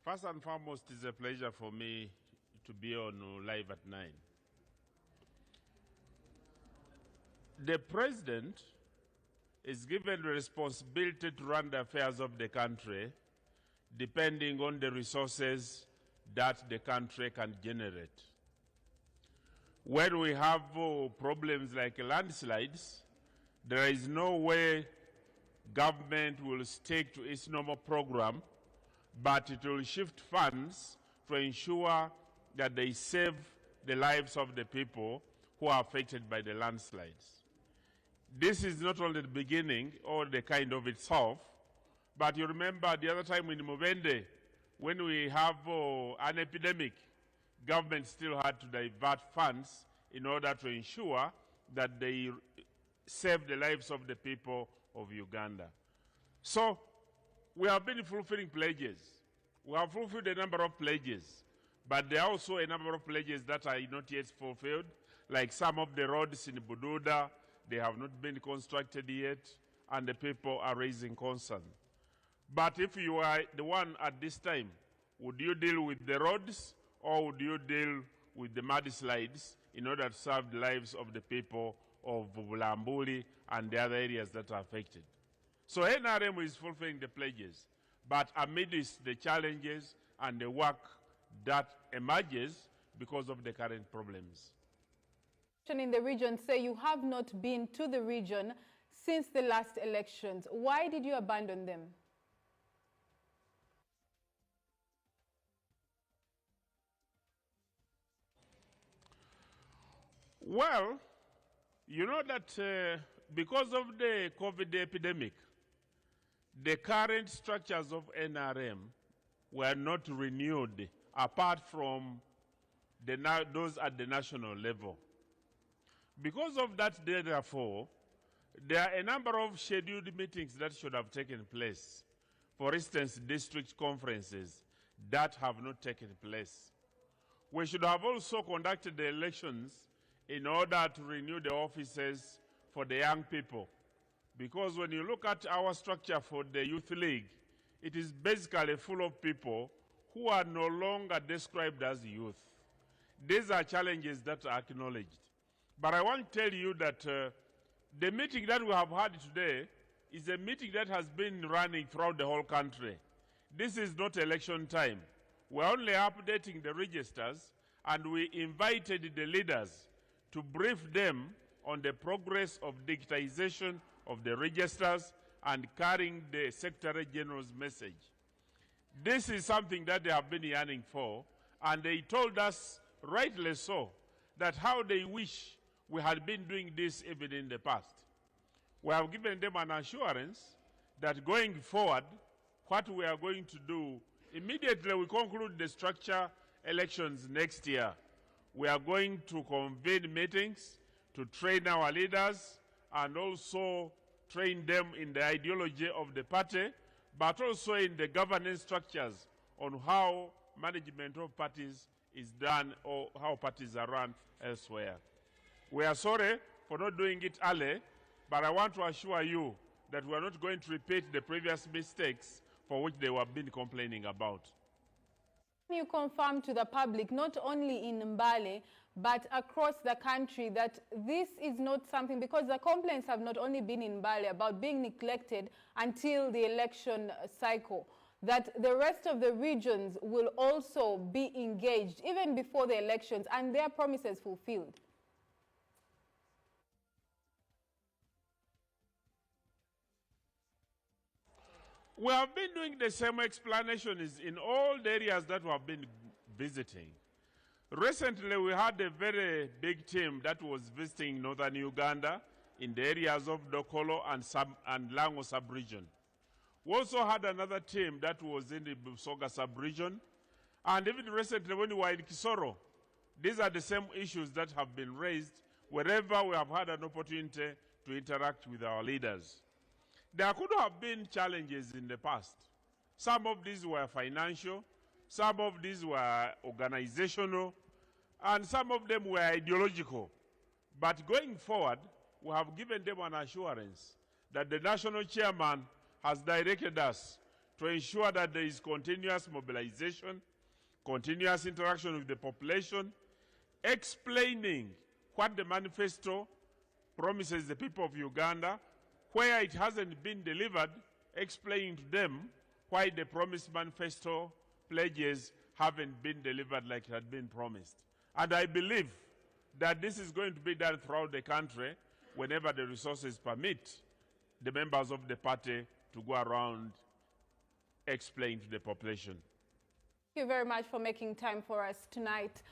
First and foremost, it's a pleasure for me to be on Live at 9. The president is given the responsibility to run the affairs of the country depending on the resources that the country can generate. When we have problems like landslides, there is no way government will stick to its normal program, but it will shift funds to ensure that they save the lives of the people who are affected by the landslides. This is not only the beginning or the kind of itself, but you remember the other time in Mubende, when we have an epidemic, government still had to divert funds in order to ensure that they save the lives of the people of Uganda. So we have been fulfilling pledges. We have fulfilled a number of pledges, but there are also a number of pledges that are not yet fulfilled, like some of the roads in Bududa, they have not been constructed yet, and the people are raising concern. But if you are the one at this time, would you deal with the roads or would you deal with the mudslides in order to save the lives of the people of Bulambuli and the other areas that are affected? So NRM is fulfilling the pledges, but amidst the challenges and the work that emerges because of the current problems. In the region say you have not been to the region since the last elections. Why did you abandon them? Well, you know that because of the COVID epidemic, the current structures of NRM were not renewed apart from those at the national level. Because of that, therefore, there are a number of scheduled meetings that should have taken place. For instance, district conferences that have not taken place. We should have also conducted the elections in order to renew the offices for the young people. Because when you look at our structure for the Youth League, it is basically full of people who are no longer described as youth. These are challenges that are acknowledged. But I want to tell you that the meeting that we have had today is a meeting that has been running throughout the whole country. This is not election time. We're only updating the registers, and we invited the leaders to brief them on the progress of digitization of the registers and carrying the Secretary General's message. This is something that they have been yearning for, and they told us, rightly so, that how they wish we had been doing this even in the past. We have given them an assurance that going forward, what we are going to do, immediately we conclude the structure elections next year, we are going to convene meetings to train our leaders and also train them in the ideology of the party, but also in the governance structures on how management of parties is done or how parties are run elsewhere. We are sorry for not doing it early, but I want to assure you that we are not going to repeat the previous mistakes for which they have been complaining about. Can you confirm to the public, not only in Mbale, but across the country, that this is not something, because the complaints have not only been in Mbale about being neglected until the election cycle, that the rest of the regions will also be engaged even before the elections and their promises fulfilled? We have been doing the same explanations in all the areas that we have been visiting. Recently, we had a very big team that was visiting northern Uganda in the areas of Dokolo and Lango sub-region. We also had another team that was in the Busoga sub-region. And even recently, when we were in Kisoro, these are the same issues that have been raised wherever we have had an opportunity to interact with our leaders. There could have been challenges in the past. Some of these were financial, some of these were organizational, and some of them were ideological. But going forward, we have given them an assurance that the national chairman has directed us to ensure that there is continuous mobilization, continuous interaction with the population, explaining what the manifesto promises the people of Uganda, where it hasn't been delivered, explaining to them why the promised manifesto pledges haven't been delivered like it had been promised. And I believe that this is going to be done throughout the country whenever the resources permit the members of the party to go around explaining to the population. Thank you very much for making time for us tonight.